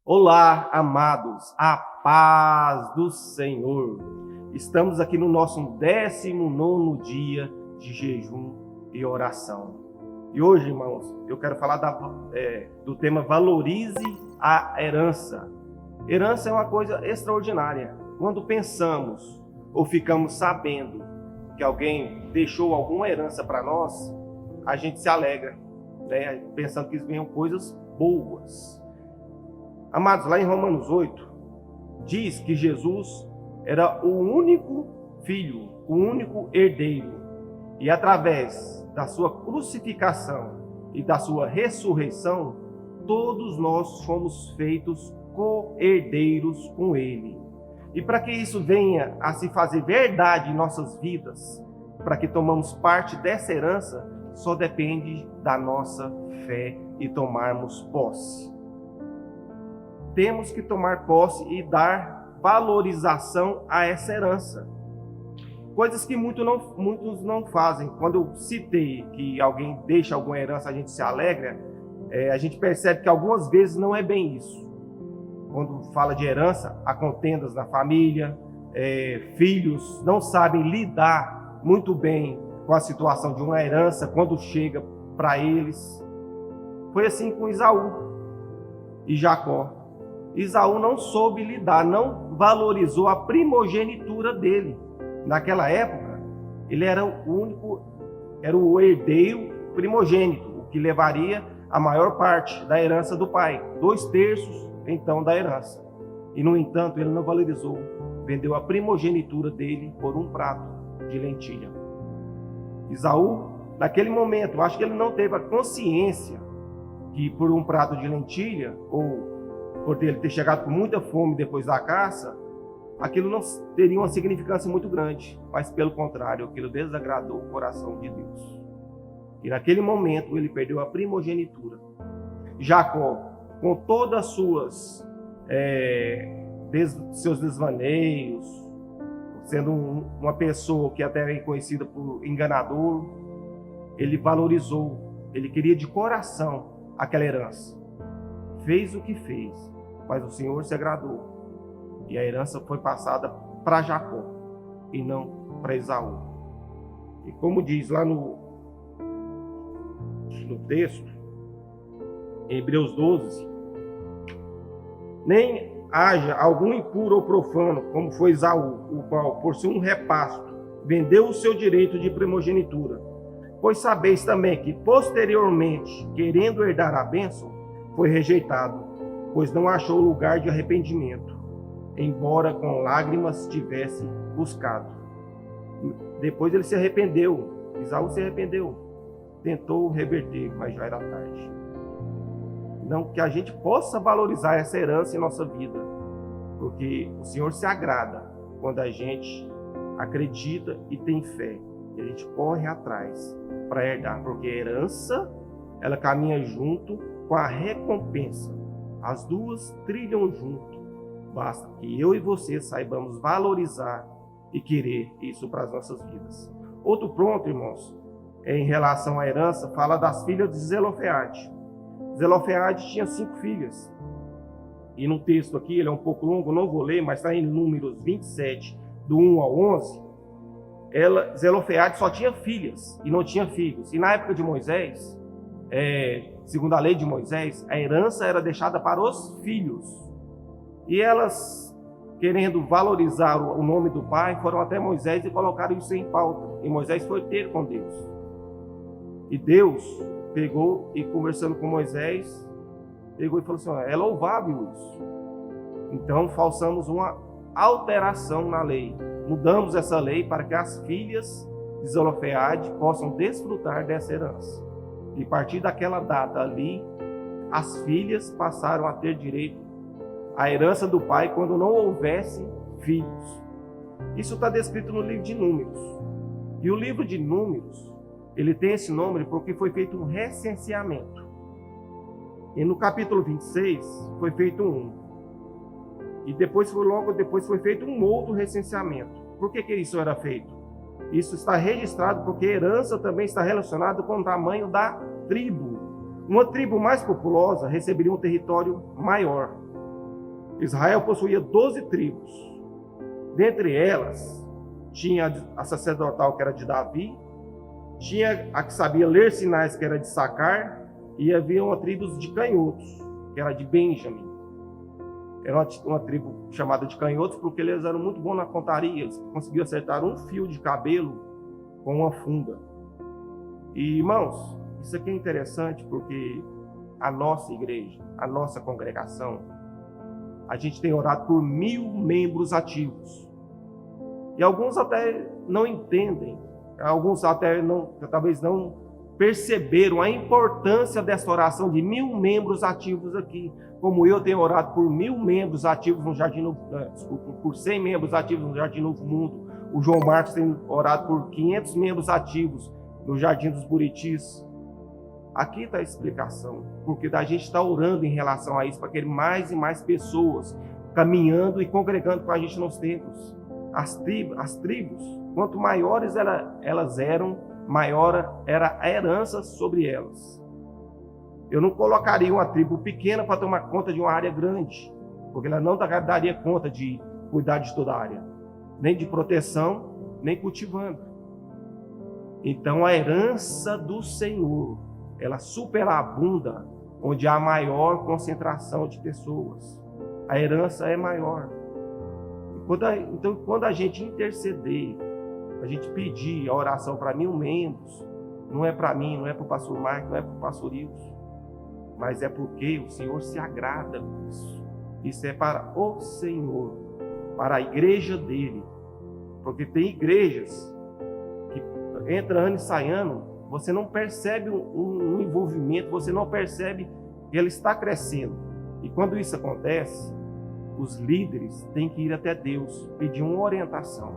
Olá, amados, a paz do Senhor. Estamos aqui no nosso 19º dia de jejum e oração. E hoje, irmãos, eu quero falar do tema Valorize a Herança. Herança é uma coisa extraordinária. Quando pensamos ou ficamos sabendo que alguém deixou alguma herança para nós, a gente se alegra, né? Pensando que venham coisas boas. Amados, lá em Romanos 8, diz que Jesus era o único filho, o único herdeiro. E através da sua crucificação e da sua ressurreição, todos nós fomos feitos co-herdeiros com ele. E para que isso venha a se fazer verdade em nossas vidas, para que tomamos parte dessa herança, só depende da nossa fé e tomarmos posse. Temos que tomar posse e dar valorização a essa herança. Coisas que muitos não fazem. Quando eu citei que alguém deixa alguma herança, a gente se alegra, a gente percebe que algumas vezes não é bem isso. Quando fala de herança, há contendas na família, filhos não sabem lidar muito bem com a situação de uma herança quando chega para eles. Foi assim com Esaú e Jacó. Esaú não soube lidar, não valorizou a primogenitura dele. Naquela época, ele era o herdeiro primogênito, o que levaria a maior parte da herança do pai, 2/3 então da herança. E no entanto, ele não valorizou, vendeu a primogenitura dele por um prato de lentilha. Esaú, naquele momento, acho que ele não teve a consciência que por um prato de lentilha, ou por ele ter chegado com muita fome depois da caça, aquilo não teria uma significância muito grande, mas pelo contrário, aquilo desagradou o coração de Deus. E naquele momento ele perdeu a primogenitura. Jacó, com todas as seus desvaneios, sendo uma pessoa que até é conhecida por enganador, ele valorizou, ele queria de coração aquela herança. Fez o que fez, mas o Senhor se agradou. E a herança foi passada para Jacó e não para Esaú. E como diz lá no texto, em Hebreus 12, nem haja algum impuro ou profano, como foi Esaú, o qual, por ser um repasto, vendeu o seu direito de primogenitura. Pois sabeis também que, posteriormente, querendo herdar a bênção, foi rejeitado, pois não achou lugar de arrependimento, embora com lágrimas tivesse buscado. Depois ele se arrependeu, Esaú se arrependeu, tentou reverter, mas já era tarde. Não que a gente possa valorizar essa herança em nossa vida, porque o Senhor se agrada quando a gente acredita e tem fé, e a gente corre atrás para herdar, porque a herança, ela caminha junto com a recompensa. As duas trilham junto. Basta que eu e você saibamos valorizar e querer isso para as nossas vidas. Outro ponto, irmãos, em relação à herança, fala das filhas de Zelofeade. Zelofeade tinha 5 filhas. E no texto aqui, ele é um pouco longo, não vou ler, mas está em Números 27, do 1 ao 11. Zelofeade só tinha filhas e não tinha filhos. E na época de Moisés, segundo a lei de Moisés, a herança era deixada para os filhos. E elas, querendo valorizar o nome do pai, foram até Moisés e colocaram isso em pauta. E Moisés foi ter com Deus. E Deus pegou e, conversando com Moisés, pegou e falou assim: é louvável isso. Então, façamos uma alteração na lei. Mudamos essa lei para que as filhas de Zelofeade possam desfrutar dessa herança. E a partir daquela data ali, as filhas passaram a ter direito à herança do pai quando não houvesse filhos. Isso está descrito no livro de Números. E o livro de Números, ele tem esse nome porque foi feito um recenseamento. E no capítulo 26 foi feito um. E logo depois foi feito um outro recenseamento. Por que isso era feito? Isso está registrado porque herança também está relacionada com o tamanho da tribo. Uma tribo mais populosa receberia um território maior. Israel possuía 12 tribos. Dentre elas, tinha a sacerdotal, que era de Davi, tinha a que sabia ler sinais, que era de Sacar, e havia uma tribo de canhotos, que era de Benjamim. Era uma tribo chamada de canhotos porque eles eram muito bons na pontaria, eles conseguiam acertar um fio de cabelo com uma funda. E, irmãos, isso aqui é interessante porque a nossa igreja, a nossa congregação, a gente tem orado por 1000 membros ativos. E alguns até não entendem, alguns até talvez não perceberam a importância dessa oração de 1000 membros ativos aqui. Como eu tenho orado por 1000 membros ativos no Jardim Novo, por 100 membros ativos no Jardim Novo Mundo. O João Marcos tem orado por 500 membros ativos no Jardim dos Buritis. Aqui está a explicação, porque a gente está orando em relação a isso, para que mais e mais pessoas caminhando e congregando com a gente nos templos. As tribos, quanto maiores elas eram, maior era a herança sobre elas. Eu não colocaria uma tribo pequena para tomar conta de uma área grande, porque ela não daria conta de cuidar de toda a área, nem de proteção, nem cultivando. Então a herança do Senhor, ela superabunda onde há maior concentração de pessoas. A herança é maior. Então, quando a gente interceder, a gente pedir a oração para 1000 membros, não é para mim, não é para o pastor Marcos, não é para o pastor Ilson, mas é porque o Senhor se agrada com isso. Isso é para o Senhor, para a igreja dele. Porque tem igrejas que entra ano e sai ano, você não percebe um envolvimento, você não percebe que ele está crescendo. E quando isso acontece, os líderes têm que ir até Deus, pedir uma orientação,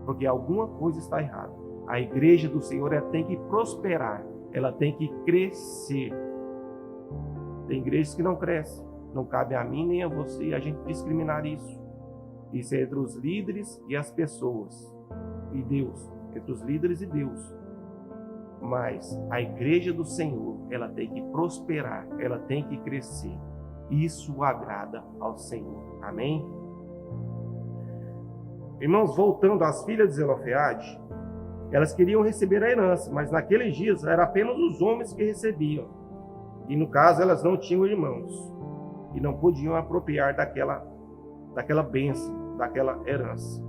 porque alguma coisa está errada. A igreja do Senhor, ela tem que prosperar, ela tem que crescer. Tem igrejas que não crescem, não cabe a mim nem a você a gente discriminar isso. Isso é entre os líderes e as pessoas, e Deus, entre os líderes e Deus. Mas a igreja do Senhor, ela tem que prosperar, ela tem que crescer. Isso agrada ao Senhor. Amém? Irmãos, voltando às filhas de Zelofeade, elas queriam receber a herança, mas naqueles dias era apenas os homens que recebiam. E no caso, elas não tinham irmãos e não podiam apropriar daquela bênção, daquela herança.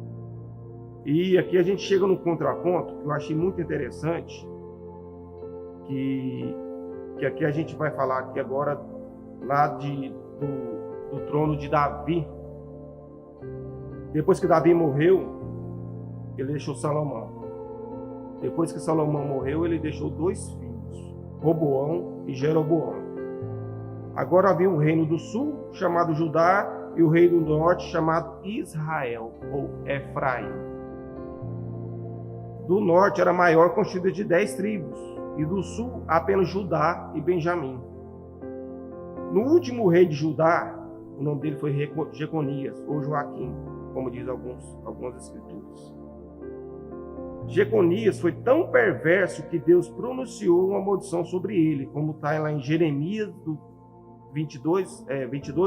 E aqui a gente chega no contraponto que eu achei muito interessante, que aqui a gente vai falar aqui agora lá do trono de Davi. Depois que Davi morreu, ele deixou Salomão. Depois que Salomão morreu, ele deixou 2 filhos, Roboão e Jeroboão. Agora havia um reino do sul, chamado Judá, e o reino do norte, chamado Israel, ou Efraim. Do norte era maior, constituído de 10 tribos, e do sul apenas Judá e Benjamim. No último rei de Judá, o nome dele foi Jeconias, ou Joaquim, como diz algumas escrituras. Jeconias foi tão perverso que Deus pronunciou uma maldição sobre ele, como está lá em Jeremias 22,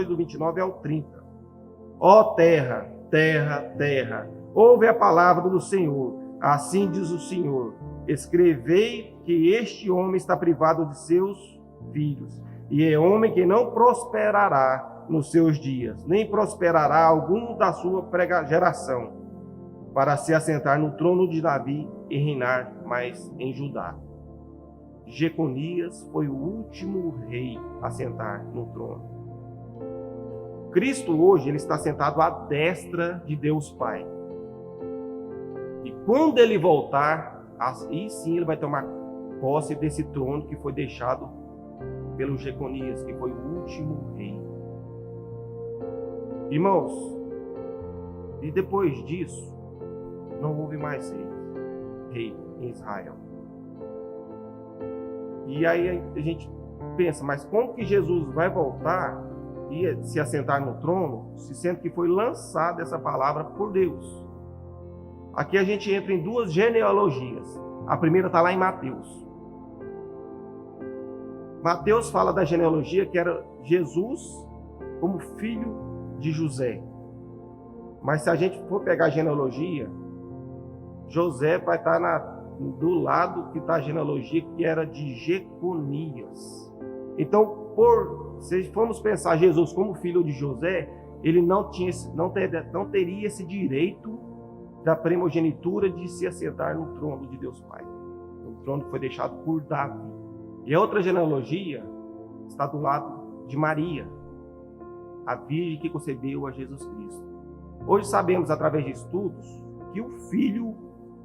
do 29 ao 30. Ó terra, terra, terra, ouve a palavra do Senhor, assim diz o Senhor, escrevei que este homem está privado de seus filhos, e é homem que não prosperará nos seus dias, nem prosperará algum da sua geração, para se assentar no trono de Davi e reinar mais em Judá. Jeconias foi o último rei a sentar no trono. Cristo hoje ele está sentado à destra de Deus Pai. E quando ele voltar, aí sim ele vai tomar posse desse trono que foi deixado pelo Jeconias, que foi o último rei. Irmãos, e depois disso, não houve mais rei em Israel. E aí a gente pensa, mas como que Jesus vai voltar e se assentar no trono, se sendo que foi lançada essa palavra por Deus? Aqui a gente entra em 2 genealogias. A primeira está lá em Mateus. Mateus fala da genealogia que era Jesus como filho de José. Mas se a gente for pegar a genealogia, José vai estar do lado que está a genealogia, que era de Jeconias. Então, se formos pensar Jesus como filho de José, ele não teria esse direito da primogenitura de se assentar no trono de Deus Pai. O trono foi deixado por Davi. E a outra genealogia está do lado de Maria, a virgem que concebeu a Jesus Cristo. Hoje sabemos, através de estudos, que o filho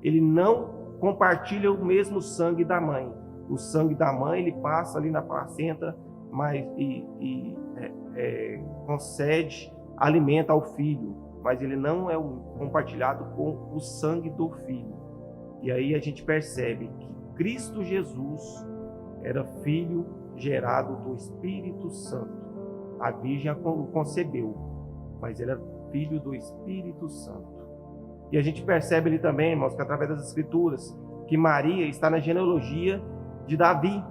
ele não compartilha o mesmo sangue da mãe. O sangue da mãe ele passa ali na placenta, mas concede alimento ao filho, mas ele não é compartilhado com o sangue do filho. E aí a gente percebe que Cristo Jesus era filho gerado do Espírito Santo. A Virgem o concebeu, mas ele era filho do Espírito Santo. E a gente percebe ali também, irmãos, que através das Escrituras, que Maria está na genealogia de Davi,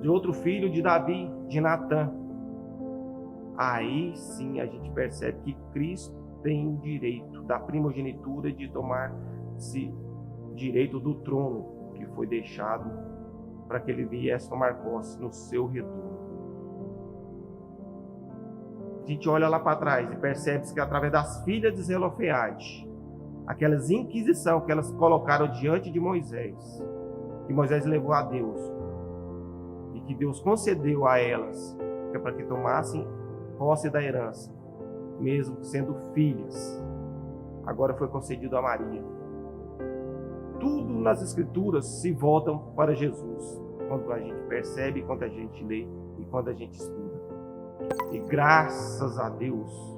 de outro filho de Davi, de Natã. Aí sim a gente percebe que Cristo tem o direito da primogenitura de tomar esse direito do trono que foi deixado para que ele viesse tomar posse no seu retorno. A gente olha lá para trás e percebe que através das filhas de Zelofeade, aquelas inquisição que elas colocaram diante de Moisés, que Moisés levou a Deus, e que Deus concedeu a elas, para que tomassem posse da herança, mesmo sendo filhas, agora foi concedido a Maria. Tudo nas Escrituras se voltam para Jesus, quando a gente percebe, quando a gente lê e quando a gente estuda. E graças a Deus,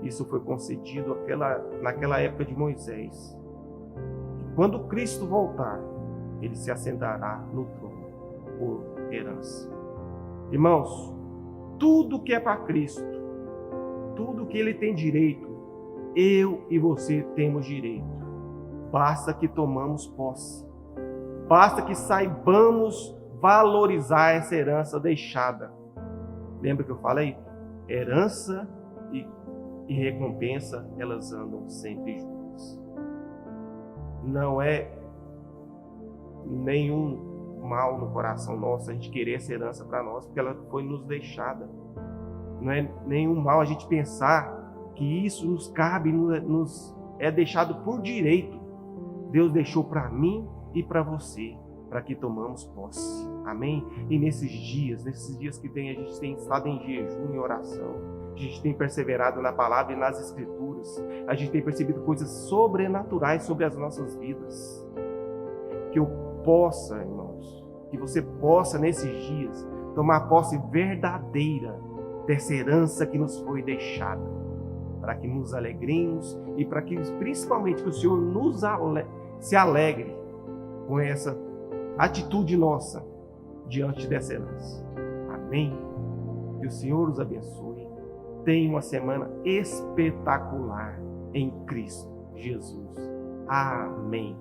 isso foi concedido naquela época de Moisés. E quando Cristo voltar, ele se assentará no trono por herança. Irmãos, tudo que é para Cristo, tudo que ele tem direito, eu e você temos direito. Basta que tomamos posse. Basta que saibamos valorizar essa herança deixada. Lembra que eu falei? Herança e recompensa, elas andam sempre juntas. Não é nenhum mal no coração nosso a gente querer essa herança para nós, porque ela foi nos deixada. Não é nenhum mal a gente pensar que isso nos cabe, nos é deixado por direito. Deus deixou para mim e para você, para que tomamos posse. Amém? E nesses dias que a gente tem estado em jejum e oração, a gente tem perseverado na palavra e nas Escrituras, a gente tem percebido coisas sobrenaturais sobre as nossas vidas. Que eu possa, irmãos, que você possa nesses dias tomar posse verdadeira dessa herança que nos foi deixada, para que nos alegremos e para que principalmente que o Senhor se alegre com essa atitude nossa diante dessa herança. Amém? Que o Senhor os abençoe. Tenha uma semana espetacular em Cristo Jesus. Amém.